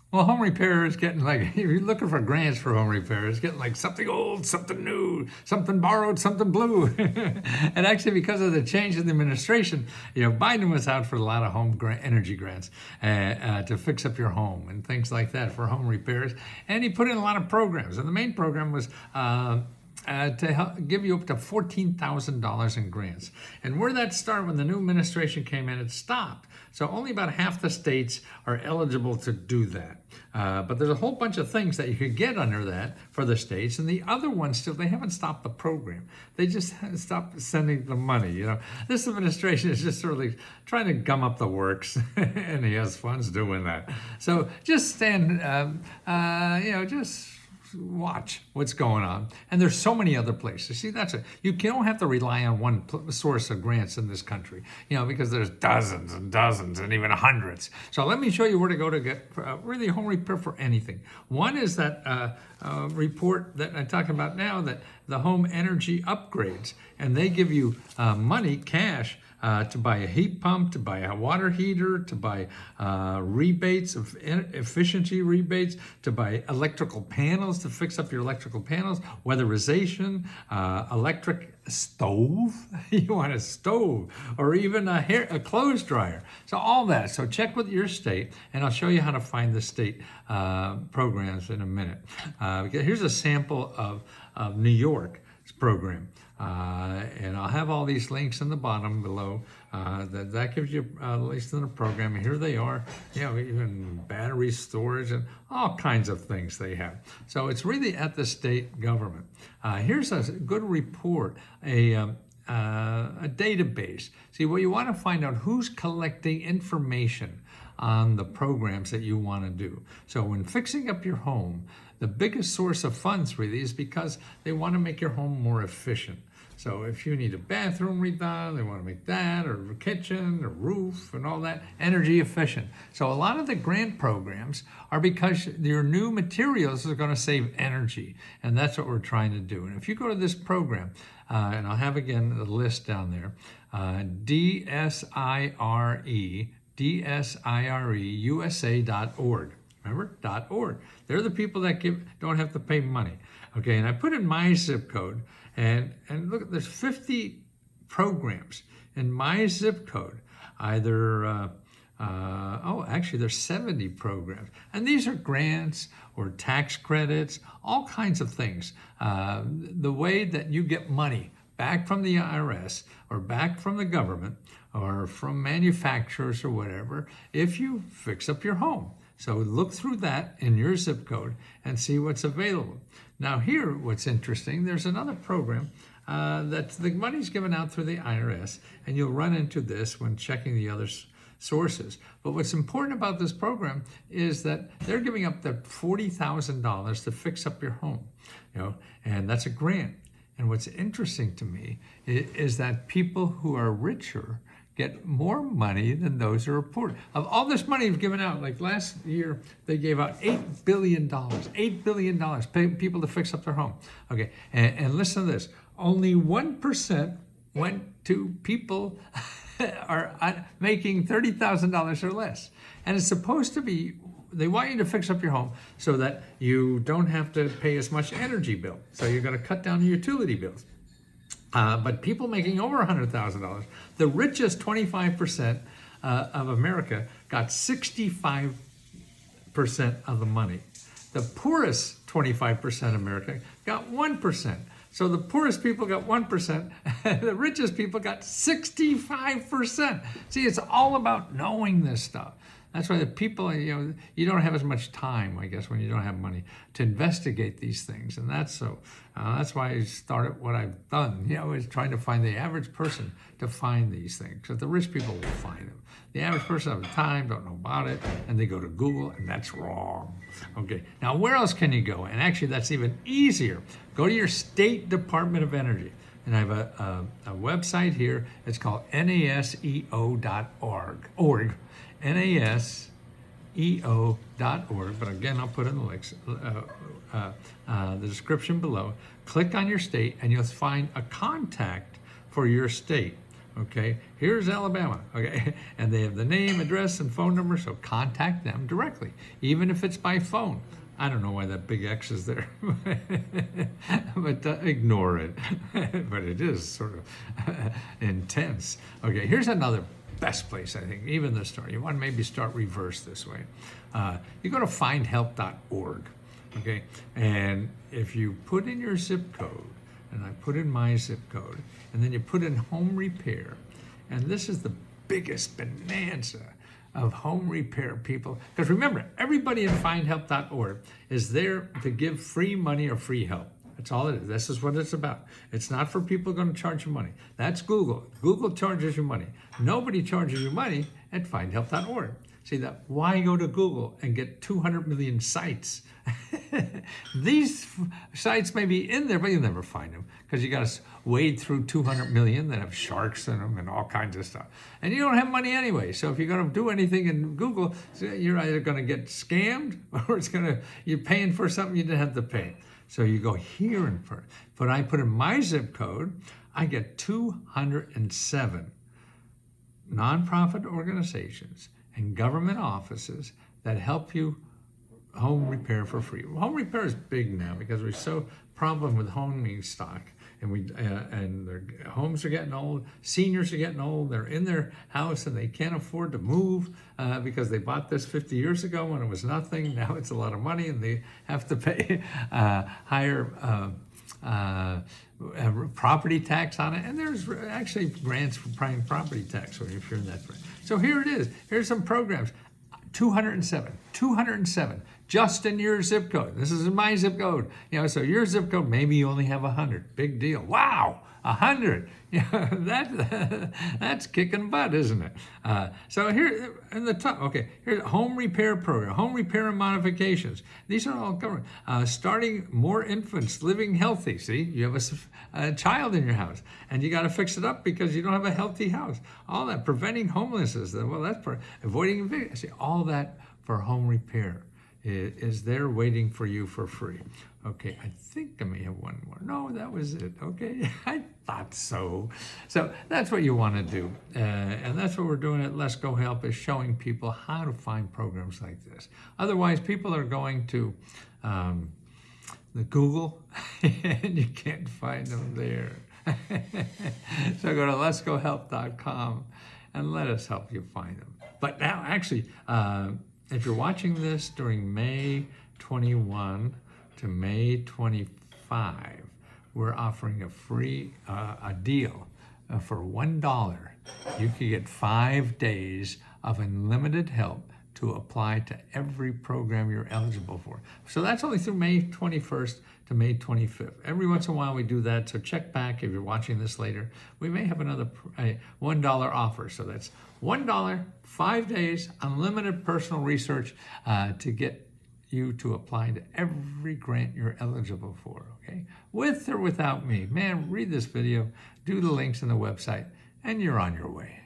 Well, home repair is getting like, if you're looking for grants for home repair, it's getting like something old, something new, something borrowed, something blue. And actually, because of the change in the administration, Biden was out for a lot of energy grants to fix up your home and things like that for home repairs. And he put in a lot of programs. And the main program was to help give you up to $14,000 in grants. And where that started, when the new administration came in, it stopped. So only about half the states are eligible to do that. But there's a whole bunch of things that you could get under that for the states. And the other ones still, they haven't stopped the program. They just haven't stopped sending the money. This administration is just sort of like trying to gum up the works, and he has funds doing that. So just just watch what's going on. And there's so many other places. See, you don't have to rely on one source of grants in this country, because there's dozens and dozens and even hundreds. So let me show you where to go to get really home repair for anything. One is that report that I'm talking about now, that the home energy upgrades, and they give you money, cash, to buy a heat pump, to buy a water heater, to buy rebates of efficiency rebates, to buy electrical panels, to fix up your electrical panels, weatherization, electric stove. You want a stove, or even a clothes dryer. So all that. So check with your state, and I'll show you how to find the state programs in a minute. Here's a sample of New York's program. And I'll have all these links in the bottom below. That gives you links to the program. And here they are, even battery storage and all kinds of things they have. So it's really at the state government. Here's a good report, a database. See, well, you want to find out who's collecting information on the programs that you want to do. So when fixing up your home, the biggest source of funds really is because they want to make your home more efficient. So if you need a bathroom redone, they want to make that, or a kitchen, or roof, and all that, energy efficient. So a lot of the grant programs are because your new materials are going to save energy, and that's what we're trying to do. And if you go to this program, and I'll have again the list down there, DSIRE, Remember, .org. They're the people that don't have to pay money. Okay, and I put in my zip code, and look, there's 50 programs in my zip code. Actually there's 70 programs. And these are grants or tax credits, all kinds of things. The way that you get money back from the IRS or back from the government or from manufacturers or whatever, if you fix up your home. So look through that in your zip code and see what's available. Now here, what's interesting, there's another program that the money's given out through the IRS, and you'll run into this when checking the other sources. But what's important about this program is that they're giving up the $40,000 to fix up your home, and that's a grant. And what's interesting to me is that people who are richer get more money than those who are poor. Of all this money given out, like last year, they gave out $8 billion, paying people to fix up their home. Okay, and listen to this. Only 1% went to people are making $30,000 or less. And it's supposed to be, they want you to fix up your home so that you don't have to pay as much energy bill. So you're going to cut down your utility bills. But people making over $100,000, the richest 25% of America got 65% of the money. The poorest 25% of America got 1%. So the poorest people got 1%, and the richest people got 65%. See, it's all about knowing this stuff. That's why the people, you don't have as much time, I guess, when you don't have money to investigate these things. And that's why I started what I've done, is trying to find the average person to find these things. Because the rich people will find them. The average person doesn't have time, don't know about it, and they go to Google, and that's wrong. Okay, now where else can you go? And actually, that's even easier. Go to your State Department of Energy. And I have a website here. It's called naseo.org. naseo.org, but again, I'll put in the links, the description below. Click on your state, and you'll find a contact for your state. Okay, here's Alabama. Okay, and they have the name, address, and phone number, so contact them directly, even if it's by phone. I don't know why that big X is there, but ignore it. But it is sort of intense. Okay, here's another best place, I think, even the story. You want to maybe start reverse this way. You go to findhelp.org, okay? And if you put in your zip code, and I put in my zip code, and then you put in home repair, and this is the biggest bonanza of home repair people. Because remember, everybody in findhelp.org is there to give free money or free help. That's all it is. This is what it's about. It's not for people going to charge you money. That's Google. Google charges you money. Nobody charges you money at findhelp.org. See that? Why go to Google and get 200 million sites? These sites may be in there, but you'll never find them because you got to wade through 200 million that have sharks in them and all kinds of stuff. And you don't have money anyway. So if you're going to do anything in Google, you're either going to get scammed or you're paying for something you didn't have to pay. So you go here and first. But I put in my zip code, I get 207 nonprofit organizations and government offices that help you home repair for free. Home repair is big now because we're so problem with homing stock, and their homes are getting old. Seniors are getting old. They're in their house and they can't afford to move because they bought this 50 years ago when it was nothing. Now it's a lot of money and they have to pay higher property tax on it. And there's actually grants for paying property tax if you're in that. So here it is. Here's some programs. 207, just in your zip code. This is in my zip code. So your zip code, maybe you only have 100. Big deal. Wow, 100. That's kicking butt, isn't it? So here in the top, okay, here's home repair program, home repair and modifications. These are all covered. Starting more infants, living healthy. See, you have a child in your house and you got to fix it up because you don't have a healthy house. All that, preventing homelessness. Well, that's for avoiding eviction. See, all that for home repair is there waiting for you for free. Okay, I think I may have one more. No, that was it. Okay, I thought so. So that's what you want to do. And that's what we're doing at Let's Go Help, is showing people how to find programs like this. Otherwise, people are going to the Google and you can't find them there. So go to letsgohelp.com and let us help you find them. But now, actually, if you're watching this during May 21 to May 25, we're offering a free a deal for $1. You can get 5 days of unlimited help to apply to every program you're eligible for. So that's only through May 21st to May 25th. Every once in a while we do that, so check back if you're watching this later. We may have another $1 offer. So that's $1, 5 days, unlimited personal research to get you to apply to every grant you're eligible for, okay? With or without me. Man, read this video, do the links in the website, and you're on your way.